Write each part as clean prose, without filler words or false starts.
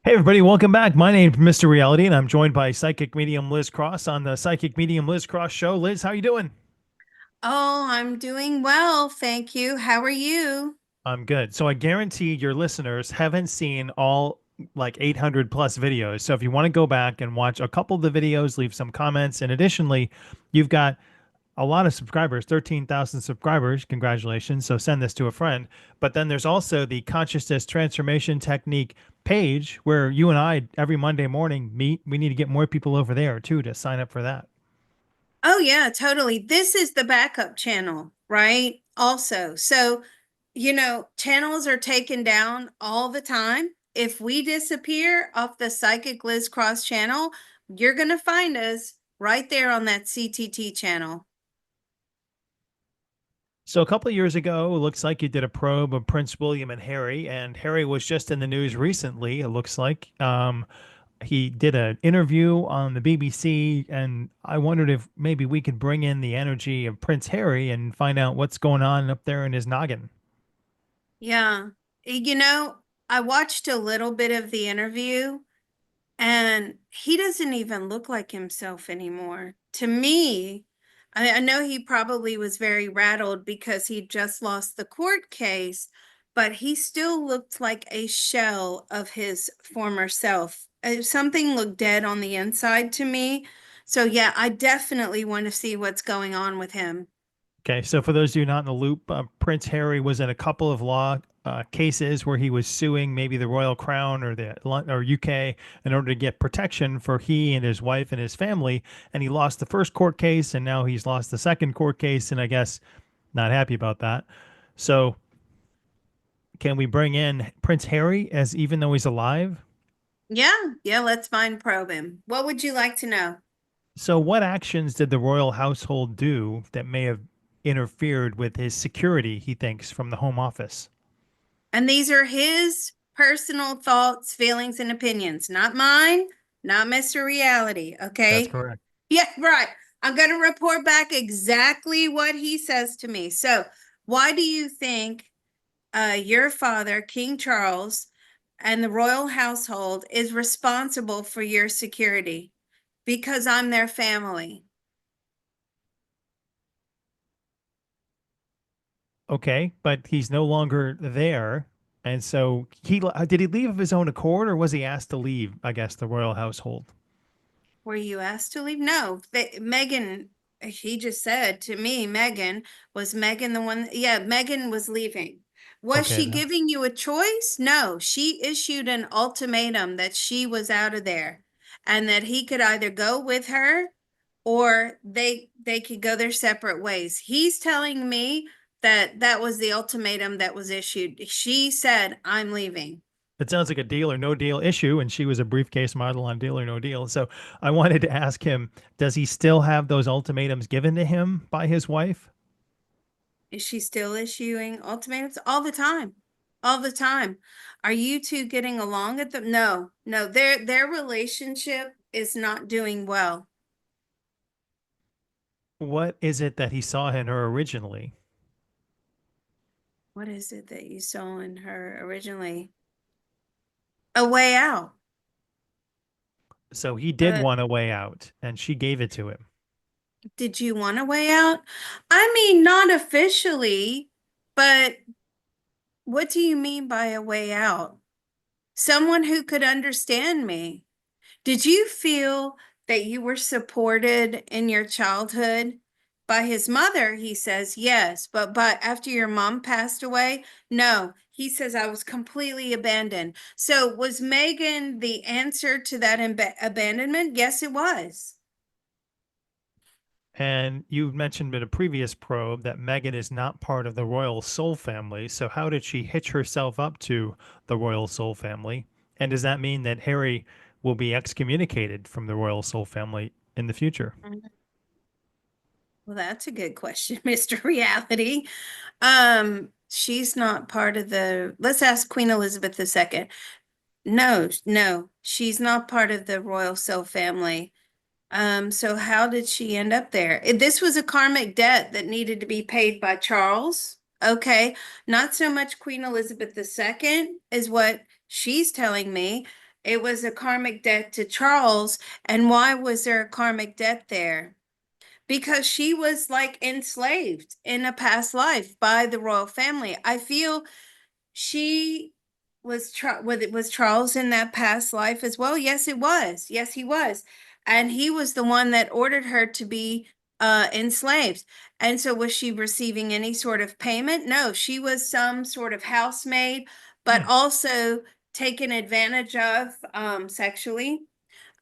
Hey everybody, welcome back. My name's Mr. Reality, and I'm joined by psychic medium Liz Cross on the Psychic Medium Liz Cross show. Liz, how you doing? Oh, I'm doing well, thank you. How are you? I'm good. So I guarantee your listeners haven't seen all like 800 plus videos. So if you want to go back and watch a couple of the videos, leave some comments. And additionally, you've got a lot of subscribers, 13,000 subscribers. Congratulations. So send this to a friend. But then there's also the Consciousness Transformation Technique page where you and I every Monday morning meet. We need to get more people over there too to sign up for that. Oh, yeah, totally. This is the backup channel, right? Also, channels are taken down all the time. If we disappear off the Psychic Liz Cross channel, you're going to find us right there on that CTT channel. So a couple of years ago, it looks like you did a probe of Prince William and Harry was just in the news recently. It looks like he did an interview on the BBC, and I wondered if maybe we could bring in the energy of Prince Harry and find out what's going on up there in his noggin. Yeah. You know, I watched a little bit of the interview. And he doesn't even look like himself anymore. To me, I know he probably was very rattled because he just lost the court case, but he still looked like a shell of his former self. Something looked dead on the inside to me. So, yeah, I definitely want to see what's going on with him. Okay, so for those of you not in the loop, Prince Harry was in a couple of law cases where he was suing maybe the Royal Crown or the or UK in order to get protection for he and his wife and his family, and he lost the first court case, and now he's lost the second court case, and I guess not happy about that. So, can we bring in Prince Harry as even though he's alive? Yeah, yeah, let's find probe him. What would you like to know? So, what actions did the royal household do that may have interfered with his security, he thinks, from the Home Office? And these are his personal thoughts, feelings, and opinions, not mine, not Mr. Reality. That's Okay. correct. Yeah, right. I'm going to report back exactly what he says to me. So, why do you think your father, King Charles, and the royal household is responsible for your security? Because I'm their family. Okay, but he's no longer there. And so he did he leave of his own accord or was he asked to leave, I guess, the royal household? Were you asked to leave? No, Megan, he just said to me, Megan the one? Yeah, Megan was leaving. Was Okay, she giving you a choice? No, she issued an ultimatum that she was out of there and that he could either go with her or they could go their separate ways. He's telling me that that was the ultimatum that was issued. She said, "I'm leaving." it sounds like a deal or no deal issue, and she was a briefcase model on Deal or No Deal. So I wanted to ask him, does he still have those ultimatums given to him by his wife? Is she still issuing ultimatums all the time? All the time. Are you two getting along at the No, no, their relationship is not doing well. What is it that he saw in her originally? What is it that you saw in her originally? A way out. So he did Uh, want a way out, and she gave it to him. did you want a way out? I mean, not officially, but what do you mean by a way out? Someone who could understand me. Did you feel that you were supported in your childhood? By his mother, he says yes, but after your mom passed away, no. He says I was completely abandoned. So was Megan the answer to that abandonment? Yes, it was. And you mentioned in a previous probe that Megan is not part of the Royal Soul family. So how did she hitch herself up to the Royal Soul family? And does that mean that Harry will be excommunicated from the Royal Soul family in the future? Well, that's a good question, Mr. Reality. She's not part of the, let's ask Queen Elizabeth II. No, no, she's not part of the royal cell family. So how did she end up there? This was a karmic debt that needed to be paid by Charles. Okay, not so much Queen Elizabeth II is what she's telling me. It was a karmic debt to Charles. And why was there a karmic debt there? Because she was like enslaved in a past life by the royal family. I feel she was Charles in that past life as well. Yes, it was. Yes, he was. And he was the one that ordered her to be enslaved. And so was she receiving any sort of payment? No, she was some sort of housemaid, but Hmm. also taken advantage of sexually.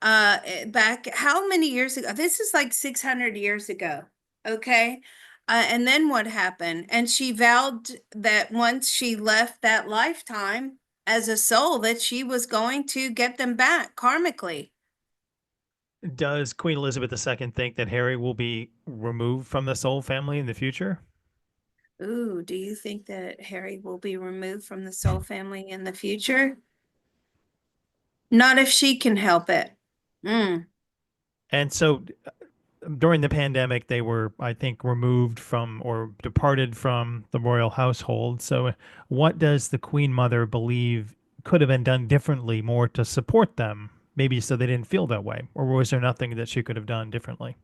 Back how many years ago? This is like 600 years ago. Okay. And then what happened? And she vowed that once she left that lifetime as a soul, that she was going to get them back karmically. Does Queen Elizabeth II think that Harry will be removed from the Soul family in the future? Ooh, do you think that Harry will be removed from the Soul family in the future? Not if she can help it. Mm. And so during the pandemic, they were, I think, removed from or departed from the royal household. So, what does the Queen Mother believe could have been done differently, more to support them, maybe so they didn't feel that way? Or was there nothing that she could have done differently?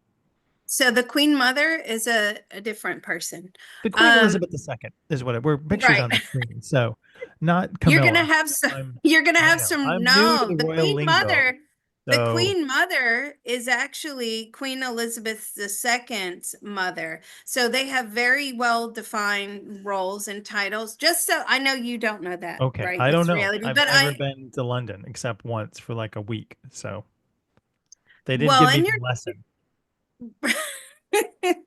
So the Queen Mother is a different person. The Queen Um, Elizabeth II is what we're pictured right. on the screen. So, not You're gonna Camilla. have some, I'm, you're gonna I have know. some, I'm new to no, the royal lingo. The So, Queen Mother is actually Queen Elizabeth II's mother. So they have very well defined roles and titles. Just so I know you don't know that, okay. right? I don't It's know. reality. I've But never I, been to London except once for like a week. So, they didn't well, give me and the lesson.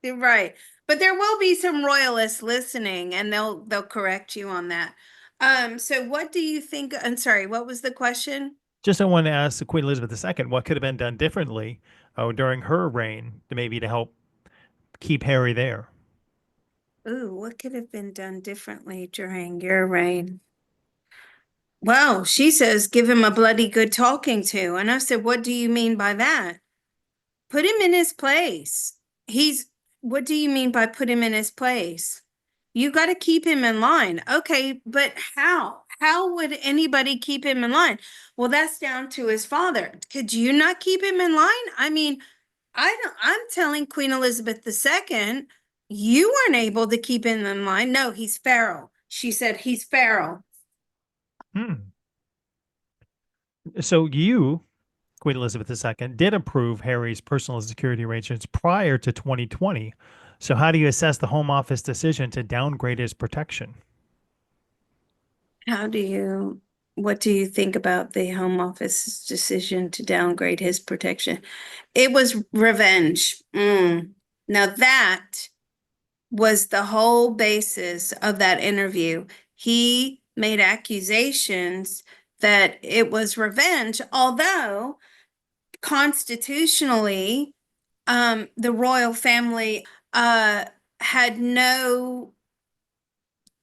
you're right. But there will be some royalists listening and they'll correct you on that. So what do you think? I'm sorry, what was the question? Just I want to ask Queen Elizabeth II what could have been done differently during her reign to maybe to help keep Harry there. Ooh, what could have been done differently during your reign? Well, she says, give him a bloody good talking to. And I said, what do you mean by that? Put him in his place. What do you mean by put him in his place? You got to keep him in line. Okay, but how? How would anybody keep him in line? Well, that's down to his father. Could you not keep him in line? I mean, I don't, I'm telling Queen Elizabeth II, you weren't able to keep him in line. No, he's feral. She said he's feral. Hmm. So you, Queen Elizabeth II, did approve Harry's personal security arrangements prior to 2020. So how do you assess the Home Office decision to downgrade his protection? How do you, what do you think about the Home Office's decision to downgrade his protection? It was revenge. Now that was the whole basis of that interview. He made accusations that it was revenge, although constitutionally, the royal family had no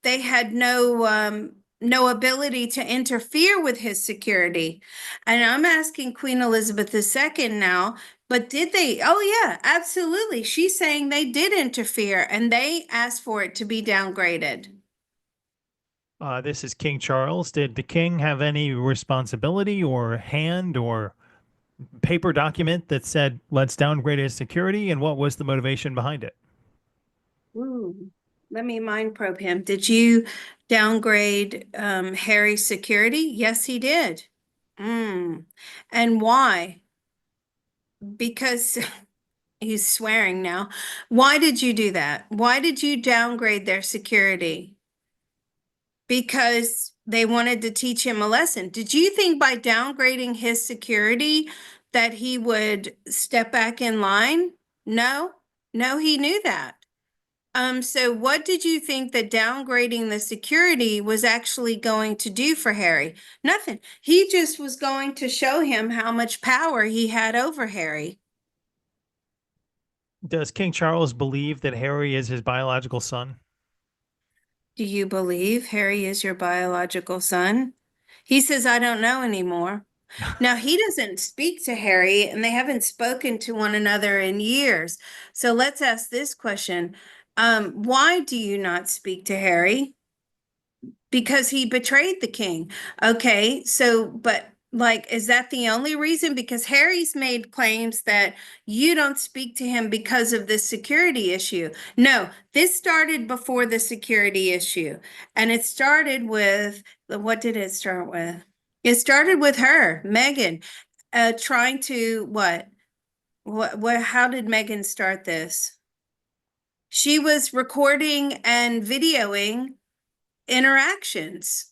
they had no ability to interfere with his security. And I'm asking Queen Elizabeth II now, but did they? Oh, yeah, absolutely. She's saying they did interfere and they asked for it to be downgraded. This is King Charles. Did the king have any responsibility or hand or paper document that said, let's downgrade his security? And what was the motivation behind it? Ooh, let me mind probe him. Did you downgrade Harry's security? Yes, he did. Mm. And why? Because he's swearing now. Why did you do that? Why did you downgrade their security? Because they wanted to teach him a lesson. Did you think by downgrading his security that he would step back in line? No, no, he knew that. So what did you think that downgrading the security was actually going to do for Harry? Nothing. He just was going to show him how much power he had over Harry. Does King Charles believe that Harry is his biological son? Do you believe Harry is your biological son? He says, I don't know anymore. Now, he doesn't speak to Harry, and they haven't spoken to one another in years. So let's ask this question. Why do you not speak to Harry? Because he betrayed the king. Okay, so, but Like, is that the only reason? Because Harry's made claims that you don't speak to him because of this security issue. No, this started before the security issue. And it started with, what did it start with? It started with her, Megan, trying to how did Megan start this? She was recording and videoing interactions.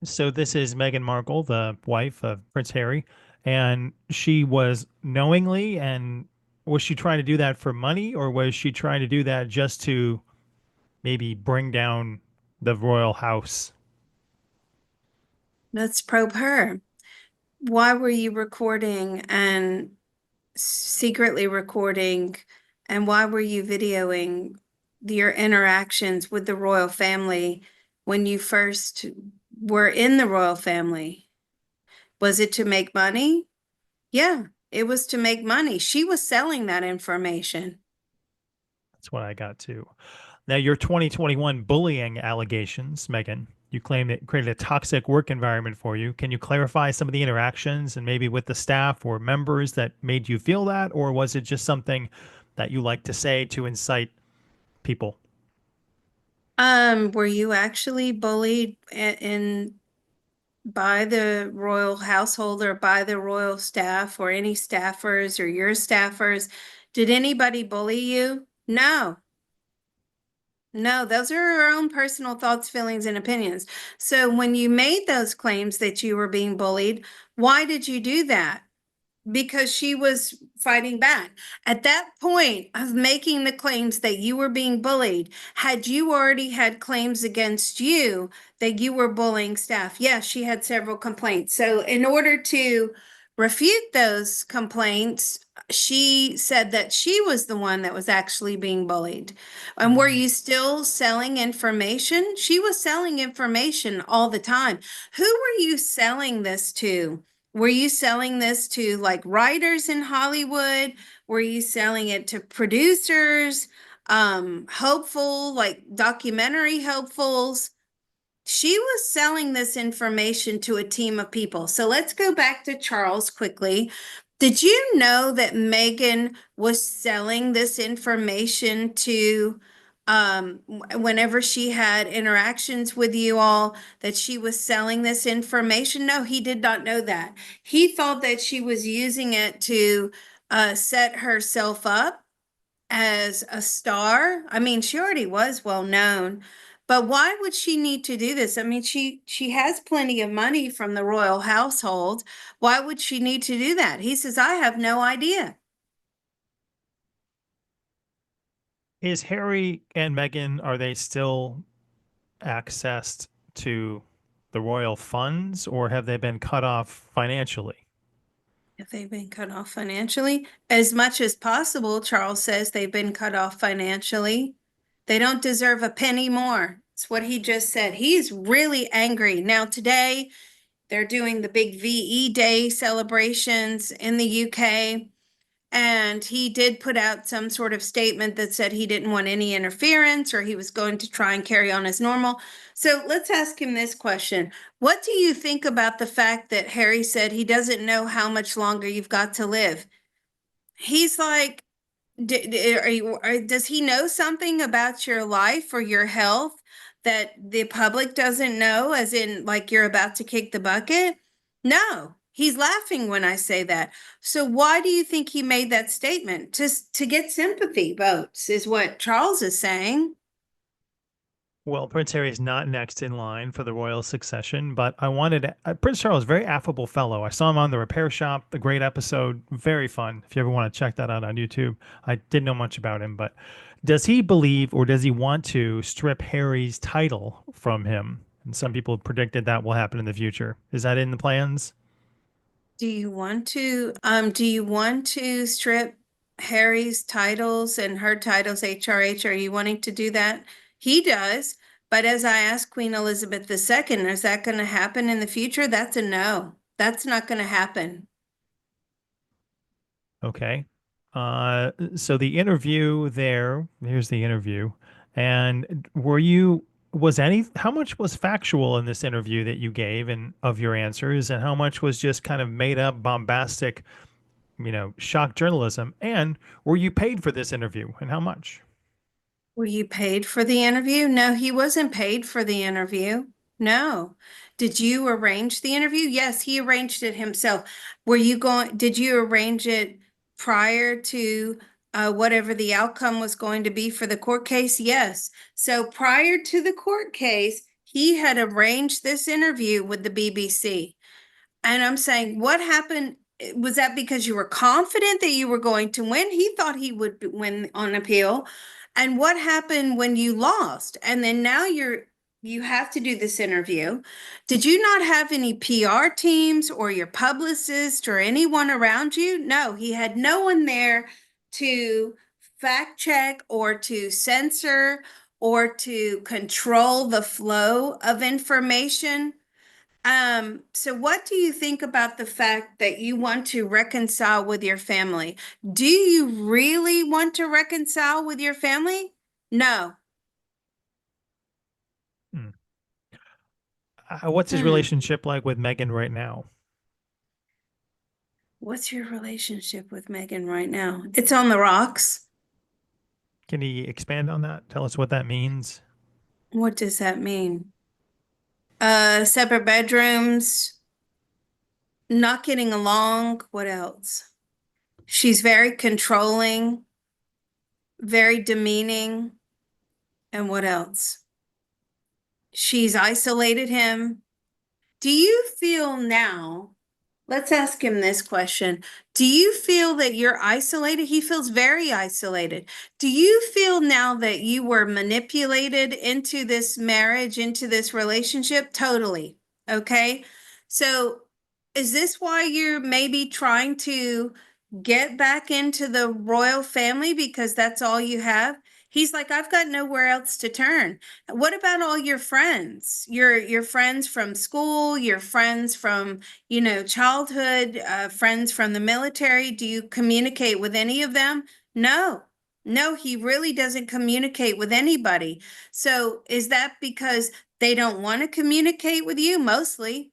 So this is Meghan Markle, the wife of Prince Harry, and she was knowingly, and was she trying to do that for money, or was she trying to do that just to maybe bring down the royal house? Let's probe her. Why were you recording and secretly recording, and why were you videoing your interactions with the royal family when you first were in the royal family? Was it to make money? Yeah, it was to make money. She was selling that information. That's what I got too. Now, your 2021 bullying allegations, Megan, you claim it created a toxic work environment for you. Can you clarify some of the interactions and maybe with the staff or members that made you feel that? Or was it just something that you like to say to incite people? Were you actually bullied in by the royal household or by the royal staff or any staffers or your staffers? Did anybody bully you? No. No, those are our own personal thoughts, feelings, and opinions. So when you made those claims that you were being bullied, why did you do that? Because she was fighting back. At that point of making the claims that you were being bullied, had you already had claims against you that you were bullying staff? Yes, she had several complaints. So, in order to refute those complaints, she said that she was the one that was actually being bullied. And were Mm. you still selling information? She was selling information all the time. Who were you selling this to? Were you selling this to like writers in Hollywood? Were you selling it to producers, hopeful, like documentary hopefuls? She was selling this information to a team of people. So let's go back to Charles quickly. Did you know that Megan was selling this information to whenever she had interactions with you all, that she was selling this information? No, he did not know that. He thought that she was using it to set herself up as a star. I mean, she already was well known, but why would she need to do this? I mean, she has plenty of money from the royal household. Why would she need to do that? He says, I have no idea. Is Harry and Meghan, are they still accessed to the royal funds or have they been cut off financially? If they've been cut off financially, as much as possible, Charles says they've been cut off financially. They don't deserve a penny more. It's what he just said. He's really angry. Now, today, they're doing the big VE Day celebrations in the UK. And he did put out some sort of statement that said he didn't want any interference or he was going to try and carry on as normal. So let's ask him this question. What do you think about the fact that Harry said he doesn't know how much longer you've got to live? He's like, does he know something about your life or your health that the public doesn't know, as in like you're about to kick the bucket? No, he's laughing when I say that. So why do you think he made that statement? Just to get sympathy votes is what Charles is saying. Well, Prince Harry is not next in line for the royal succession, but I wanted to, Prince Charles, very affable fellow. I saw him on The Repair Shop, a great episode, very fun. If you ever want to check that out on YouTube, I didn't know much about him, but does he believe or does he want to strip Harry's title from him? And some people predicted that will happen in the future. Is that in the plans? Do you want to strip Harry's titles and her titles, HRH? Are you wanting to do that? He does. But as I asked Queen Elizabeth II, is that going to happen in the future? That's a no. That's not going to happen. Okay. So the interview there, here's the interview. And were you was any how much was factual in this interview that you gave and of your answers, and how much was just kind of made up, bombastic, shock journalism? And were you paid for this interview, and how much? Were you paid for the interview? No, he wasn't paid for the interview. No. Did you arrange the interview? Yes, he arranged it himself. Did you arrange it prior to whatever the outcome was going to be for the court case? Yes. So prior to the court case, he had arranged this interview with the BBC. And I'm saying, what happened? Was that because you were confident that you were going to win? He thought he would win on appeal. And what happened when you lost? And then now you have to do this interview. Did you not have any PR teams or your publicist or anyone around you? No, he had no one there to fact check or to censor or to control the flow of information. So what do you think about the fact that you want to reconcile with your family? Do you really want to reconcile with your family? No. Hmm. What's his Hmm. relationship like with Megan right now? What's your relationship with Megan right now? It's on the rocks. Can he expand on that? Tell us what that means. What does that mean? Separate bedrooms, not getting along. What else? She's very controlling, very demeaning. And what else? She's isolated him. Do you feel now, let's ask him this question. Do you feel that you're isolated? He feels very isolated. Do you feel now that you were manipulated into this marriage, into this relationship? Totally. Okay. So is this why you're maybe trying to get back into the royal family because that's all you have? He's like, I've got nowhere else to turn. What about all your friends? Your friends from school, your friends from, childhood, friends from the military? Do you communicate with any of them? No. No, he really doesn't communicate with anybody. So is that because they don't want to communicate with you? Mostly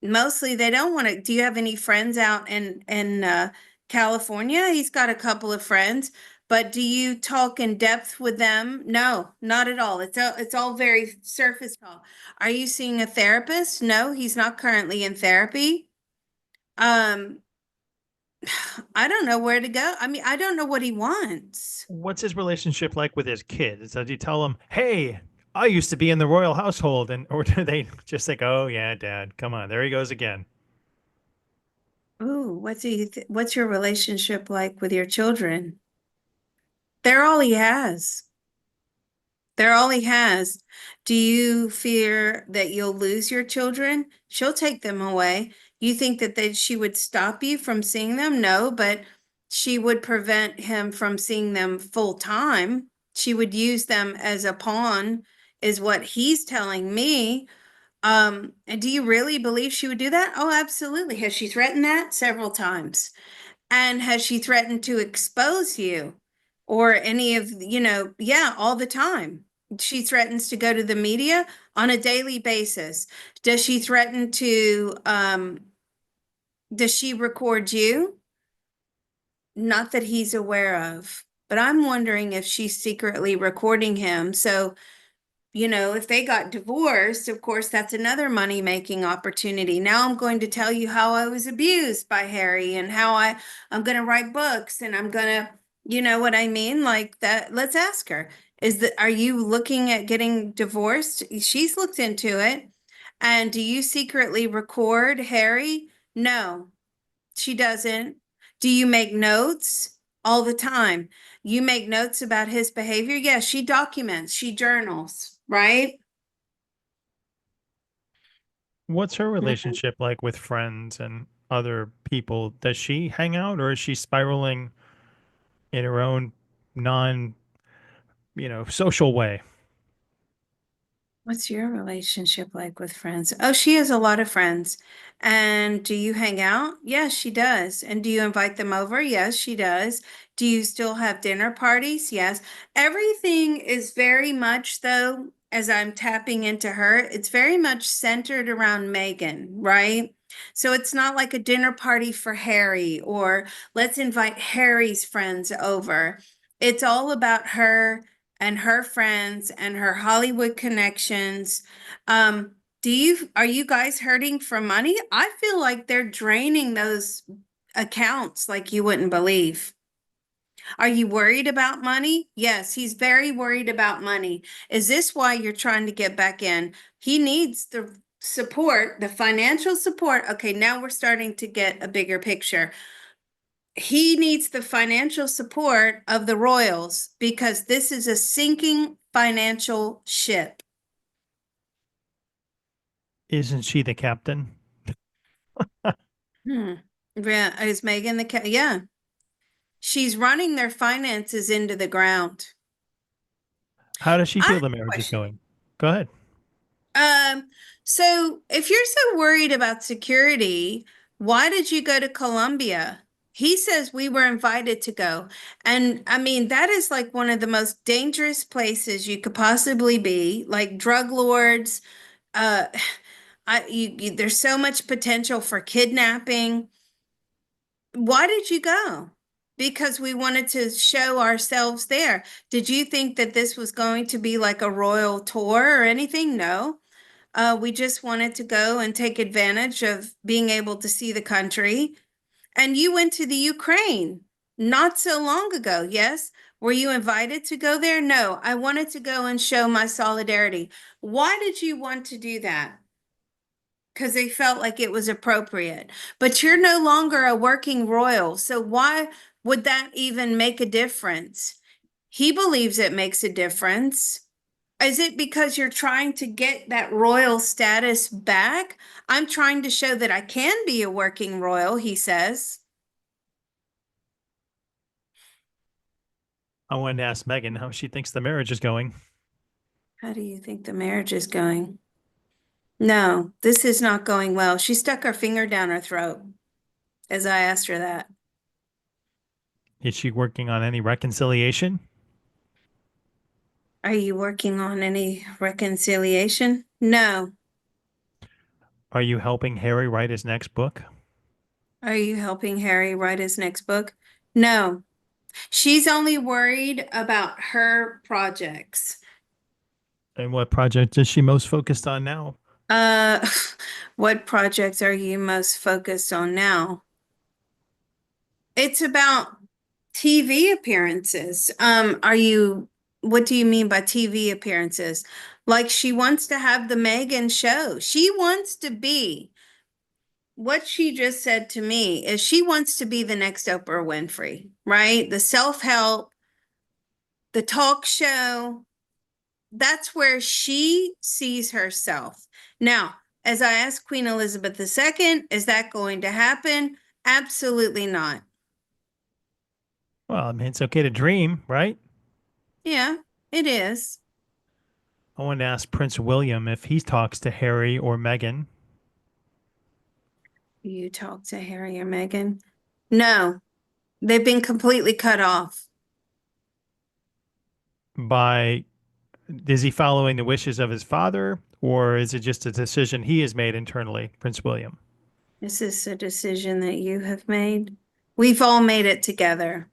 they don't want to. Do you have any friends out in California? He's got a couple of friends, but do you talk in depth with them? No, not at all. It's all very surface talk. Are you seeing a therapist? No, he's not currently in therapy. Um, I don't know where to go. I mean, I don't know what he wants. What's his relationship like with his kids? Does he tell them, "Hey, I used to be in the royal household," and or do they just like, "Oh yeah, Dad, come on, there he goes again"? Ooh, what's your relationship like with your children? They're all he has. They're all he has. Do you fear that you'll lose your children? She'll take them away. You think that she would stop you from seeing them? No, but she would prevent him from seeing them full time. She would use them as a pawn, is what he's telling me. And do you really believe she would do that? Oh, absolutely. Has she threatened that? Several times. And has she threatened to expose you or any of, yeah, all the time. She threatens to go to the media on a daily basis. Does she threaten to, does she record you? Not that he's aware of, but I'm wondering if she's secretly recording him. So if they got divorced, of course, that's another money-making opportunity. Now I'm going to tell you how I was abused by Harry and how I'm going to write books and I'm going to, you know what I mean? Like that. Let's ask her. Are you looking at getting divorced? She's looked into it. And do you secretly record Harry? No, she doesn't. Do you make notes? All the time? You make notes about his behavior? Yes, she documents, she journals, right? What's her Mhm. relationship like with friends and other people? Does she hang out, or is she spiraling in her own non, social way? What's your relationship like with friends? Oh, she has a lot of friends. And do you hang out? Yes, she does. And do you invite them over? Yes, she does. Do you still have dinner parties? Yes. Everything is very much, though, as I'm tapping into her, it's very much centered around Megan, right? So it's not like a dinner party for Harry or let's invite Harry's friends over. It's all about her and her friends and her Hollywood connections. Are you guys hurting for money? I feel like they're draining those accounts like you wouldn't believe. Are you worried about money? Yes, he's very worried about money. Is this why you're trying to get back in? He needs the support, the financial support. Okay, now we're starting to get a bigger picture. He needs the financial support of the Royals because this is a sinking financial ship. Isn't she the captain? Hmm. Yeah, is Megan yeah. She's running their finances into the ground. How does she I feel have the a marriage is question. going? Go ahead. Um, so if you're so worried about security, why did you go to Colombia? He says we were invited to go. And I mean, that is like one of the most dangerous places you could possibly be, like drug lords. Uh, there's so much potential for kidnapping. Why did you go? Because we wanted to show ourselves there. Did you think that this was going to be like a royal tour or anything? No. We just wanted to go and take advantage of being able to see the country. And you went to the Ukraine not so long ago, yes? Were you invited to go there? No, I wanted to go and show my solidarity. Why did you want to do that? Because they felt like it was appropriate. But you're no longer a working royal. So why would that even make a difference? He believes it makes a difference. Is it because you're trying to get that royal status back? I'm trying to show that I can be a working royal, he says. I wanted to ask Megan how she thinks the marriage is going. How do you think the marriage is going? No, this is not going well. She stuck her finger down her throat as I asked her that. Is she working on any reconciliation? Are you working on any reconciliation? No. Are you helping Harry write his next book? Are you helping Harry write his next book? No. She's only worried about her projects. And what project is she most focused on now? Uh, what projects are you most focused on now? It's about TV appearances. What do you mean by TV appearances? Like she wants to have the Megan show. She wants to be, what she just said to me is she wants to be the next Oprah Winfrey, right? The self-help, the talk show. That's where she sees herself. Now, as I asked Queen Elizabeth II, is that going to happen? Absolutely not. Well, I mean, it's okay to dream, right? Yeah, it is. I wanted to ask Prince William if he talks to Harry or Meghan You talk to Harry or Meghan? No, they've been completely cut off. by, is he following the wishes of his father or is it just a decision he has made internally, Prince William? Is this a decision that you have made? We've all made it together.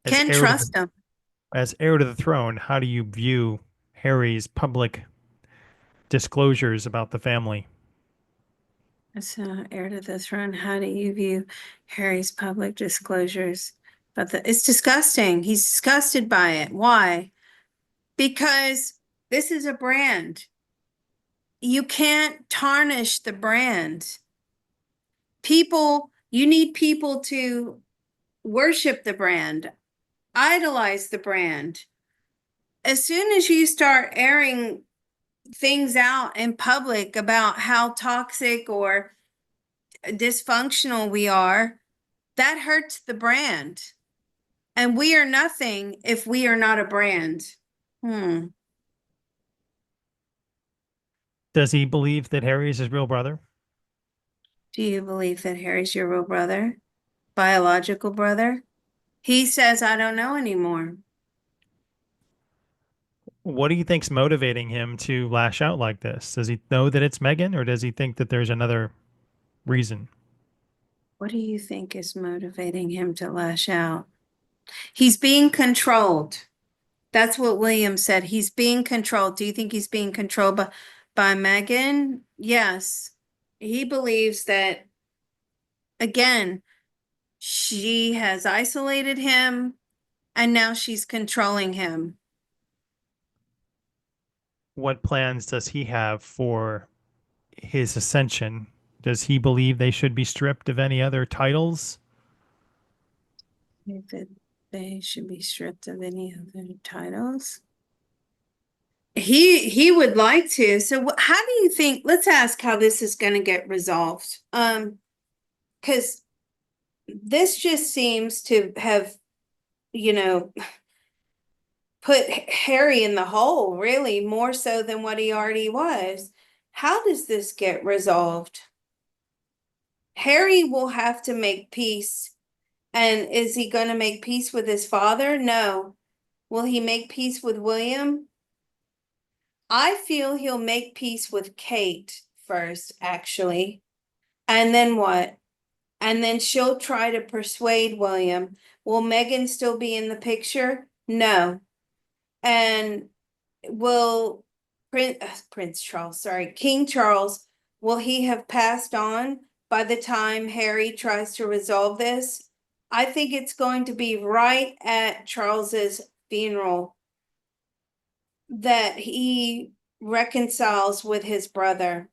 As Can't heir to trust the, them. as heir to the throne, how do you view Harry's public disclosures about the family? As heir to the throne, how do you view Harry's public disclosures? But it's disgusting. He's disgusted by it. Why? Because this is a brand. You can't tarnish the brand. You need people to worship the brand, idolize the brand. As soon as you start airing things out in public about how toxic or dysfunctional we are, that hurts the brand. And we are nothing if we are not a brand. Hmm. Does he believe that Harry is his real brother? Do you believe that Harry's your real brother? Biological brother? He says, I don't know anymore. What do you think's motivating him to lash out like this? Does he know that it's Megan, or does he think that there's another reason? What do you think is motivating him to lash out? He's being controlled. That's what William said. He's being controlled. Do you think he's being controlled by Megan? Yes. He believes that, again, she has isolated him and now she's controlling him. What plans does he have for his ascension? Does he believe they should be stripped of any other titles? That they should be stripped of any other titles. He would like to. So how do you think, let's ask how this is going to get resolved. Because this just seems to have, you know, put Harry in the hole, really, more so than what he already was. How does this get resolved? Harry will have to make peace. And is he going to make peace with his father? No. Will he make peace with William? I feel he'll make peace with Kate first, actually. And then what? And then she'll try to persuade William. Will Megan still be in the picture? No. And will Prince Charles, sorry, King Charles, will he have passed on by the time Harry tries to resolve this? I think it's going to be right at Charles's funeral that he reconciles with his brother,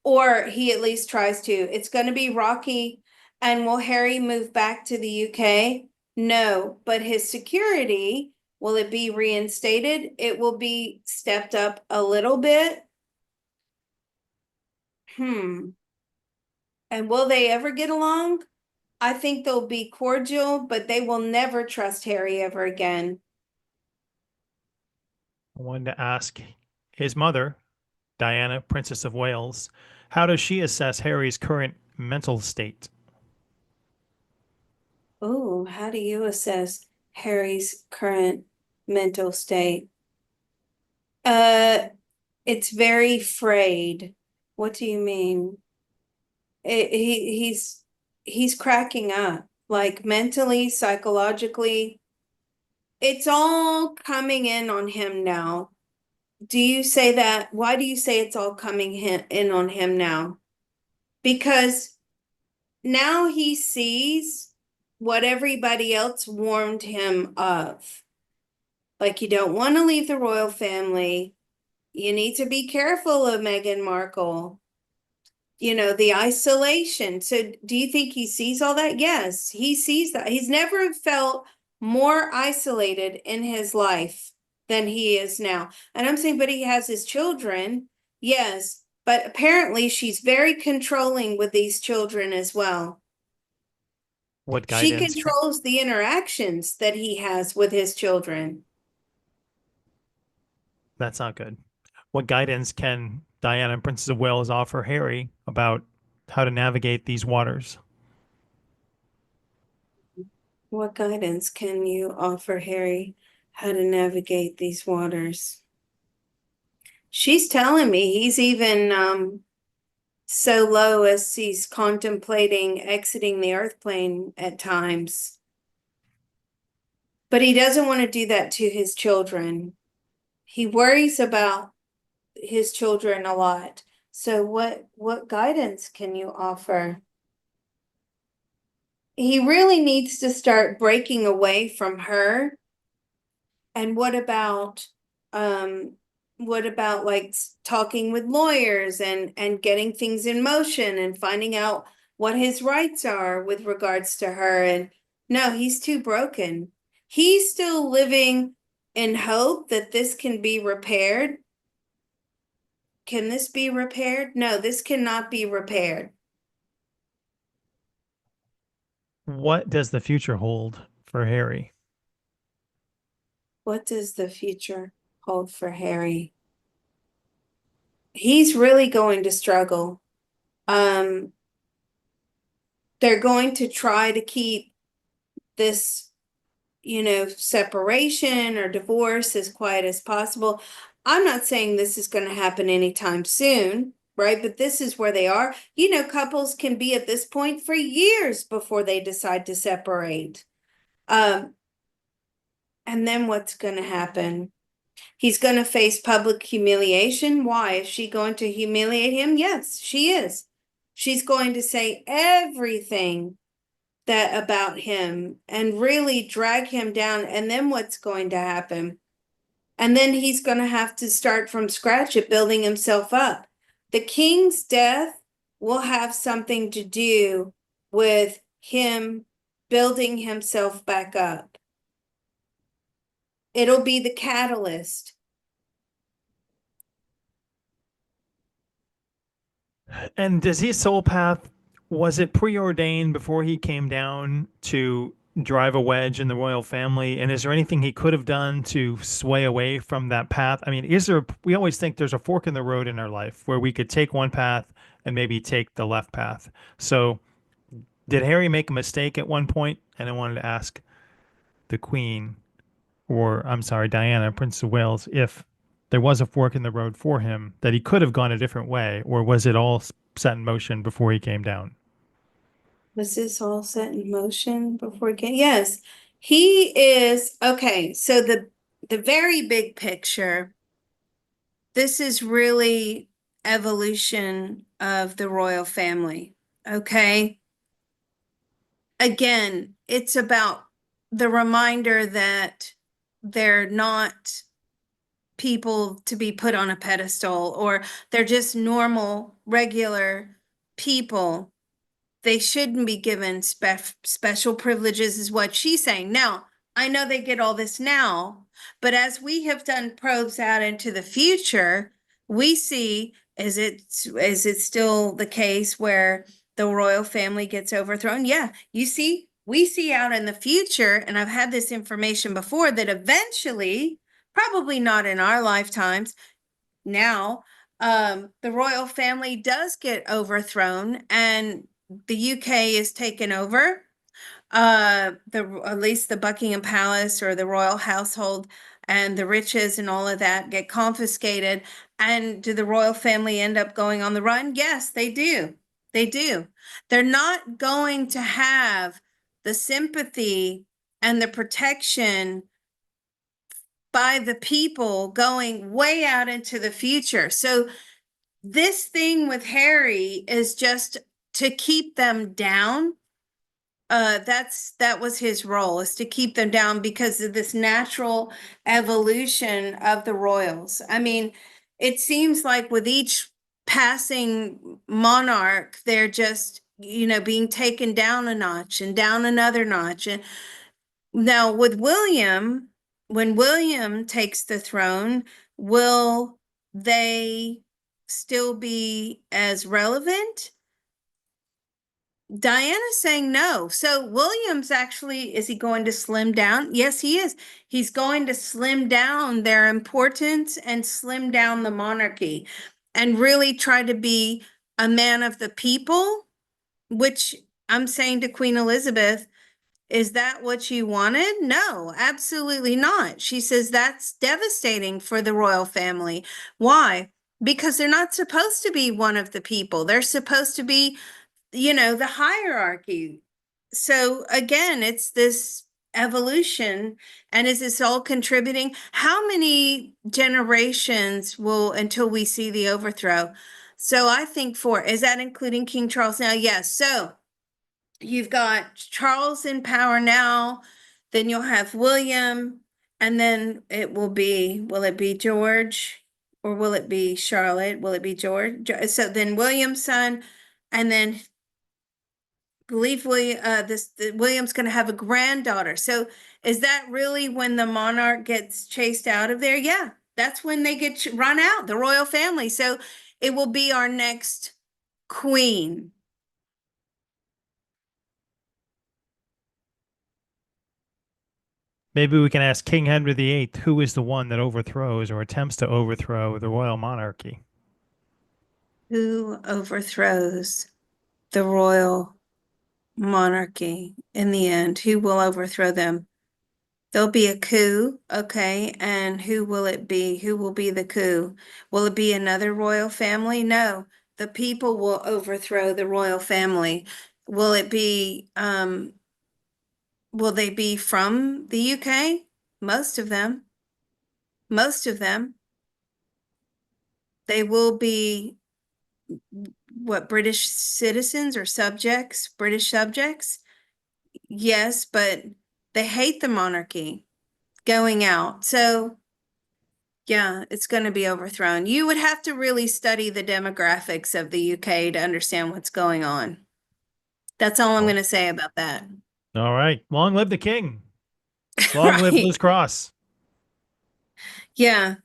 or he at least tries to. It's going to be rocky. And will Harry move back to the UK? No, but his security, will it be reinstated? It will be stepped up a little bit. And will they ever get along? I think they'll be cordial, but they will never trust Harry ever again. I wanted to ask his mother, Diana, Princess of Wales, how does she assess Harry's current mental state? Oh, how do you assess Harry's current mental state? Uh, it's very frayed. What do you mean? He's cracking up, like mentally, psychologically. It's all coming in on him now. Do you say that? Why do you say it's all coming in on him now? Because now he sees what everybody else warned him of. Like, you don't want to leave the royal family. You need to be careful of Meghan Markle. You know, the isolation. So do you think he sees all that? Yes, he sees that. He's never felt more isolated in his life than he is now. And I'm saying, but he has his children. Yes, but apparently she's very controlling with these children as well. What She guidance? controls the interactions that he has with his children. That's not good. What guidance can Diana and Princess of Wales offer Harry about how to navigate these waters? What guidance can you offer Harry how to navigate these waters? She's telling me he's even so low as he's contemplating exiting the earth plane at times. But he doesn't want to do that to his children. He worries about his children a lot. So what guidance can you offer? He really needs to start breaking away from her. And what about like talking with lawyers and getting things in motion and finding out what his rights are with regards to her? And no, he's too broken. He's still living in hope that this can be repaired. Can this be repaired? No, this cannot be repaired. What does the future hold for Harry? What does the future hold for Harry? He's really going to struggle. They're going to try to keep this separation or divorce as quiet as possible. I'm not saying this is going to happen anytime soon, right? But this is where they are. Couples can be at this point for years before they decide to separate. Um, and then what's going to happen? He's going to face public humiliation. Why? Is she going to humiliate him? Yes, she is. She's going to say everything that about him and really drag him down. And then what's going to happen? And then he's going to have to start from scratch at building himself up. The king's death will have something to do with him building himself back up. It'll be the catalyst. And does his soul path, was it preordained before he came down to drive a wedge in the royal family? And is there anything he could have done to sway away from that path? I mean, we always think there's a fork in the road in our life where we could take one path and maybe take the left path. So did Harry make a mistake at one point? And I wanted to ask the Queen, or I'm sorry, Diana, Prince of Wales, if there was a fork in the road for him that he could have gone a different way, or was it all set in motion before he came down? Was this all set in motion before he came? Yes, he is. Okay, so the very big picture, this is really evolution of the royal family. Okay. Again, it's about the reminder that they're not people to be put on a pedestal, or they're just normal, regular people. They shouldn't be given special privileges, is what she's saying. Now, I know they get all this now, but as we have done probes out into the future, we see, is it still the case where the royal family gets overthrown? Yeah, we see out in the future, and I've had this information before, that eventually, probably not in our lifetimes now, the royal family does get overthrown, and the UK is taken over. At least the Buckingham Palace or the royal household and the riches and all of that get confiscated. And do the royal family end up going on the run? Yes, they do. They do. They're not going to have the sympathy and the protection by the people going way out into the future. So this thing with Harry is just to keep them down. That was his role, is to keep them down because of this natural evolution of the royals. I mean, it seems like with each passing monarch, they're just, being taken down a notch and down another notch. And now with William, when William takes the throne, will they still be as relevant? Diana's saying no. So Williams actually, is he going to slim down? Yes, he is. He's going to slim down their importance and slim down the monarchy and really try to be a man of the people, which I'm saying to Queen Elizabeth, is that what you wanted? No, absolutely not. She says that's devastating for the royal family. Why? Because they're not supposed to be one of the people. They're supposed to be, the hierarchy. So again, it's this evolution. And is this all contributing? How many generations will until we see the overthrow? So I think is that including King Charles now? Yes. So you've got Charles in power now, then you'll have William, and then will it be George, or will it be Charlotte? Will it be George? So then William's son, and then believe William's going to have a granddaughter. So is that really when the monarch gets chased out of there? Yeah, that's when they get run out, the royal family. So it will be our next queen. Maybe we can ask King Henry VIII, who is the one that overthrows or attempts to overthrow the royal monarchy? Who overthrows the royal monarchy in the end? Who will overthrow them? There'll be a coup, okay, and who will it be? Who will be the coup? Will it be another royal family? No, the people will overthrow the royal family. Will it be, will they be from the UK? Most of them. Most of them. They will be what, British citizens or subjects, British subjects? Yes, but they hate the monarchy going out. So yeah, it's going to be overthrown. You would have to really study the demographics of the UK to understand what's going on. That's all I'm Oh, going to say about that. all right. Long live the king. Long live Right. Liz Cross. Yeah.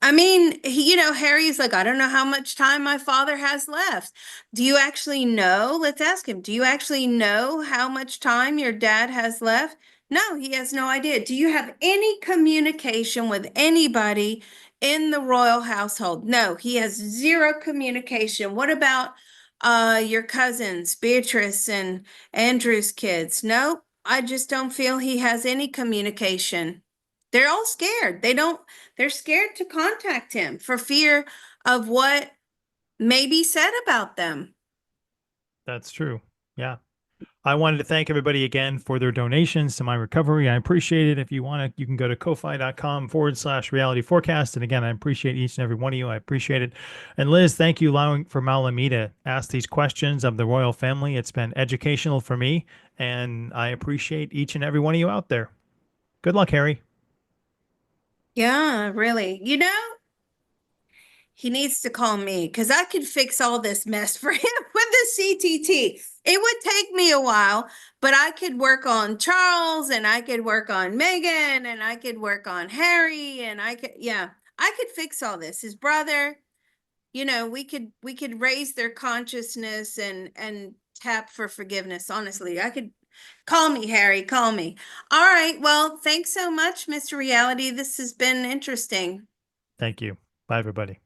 I mean, Harry's like, I don't know how much time my father has left. Do you actually know? Let's ask him. Do you actually know how much time your dad has left? No, he has no idea. Do you have any communication with anybody in the royal household? No, he has zero communication. What about your cousins, Beatrice and Andrew's kids? No, I just don't feel he has any communication. They're all scared. They're scared to contact him for fear of what may be said about them. That's true. Yeah. I wanted to thank everybody again for their donations to my recovery. I appreciate it. If you want to, you can go to ko-fi.com/reality forecast. And again, I appreciate each and every one of you. I appreciate it. And Liz, thank you allowing for allowing me to ask these questions of the royal family. It's been educational for me, and I appreciate each and every one of you out there. Good luck, Harry. Yeah, really. He needs to call me because I could fix all this mess for him with the CTT. It would take me a while, but I could work on Charles and I could work on Meghan and I could work on Harry and yeah, I could fix all this. His brother, we could raise their consciousness and tap for forgiveness. Honestly, I could call me, Harry, call me. All right. Well, thanks so much, Mr. Reality. This has been interesting. Thank you. Bye, everybody.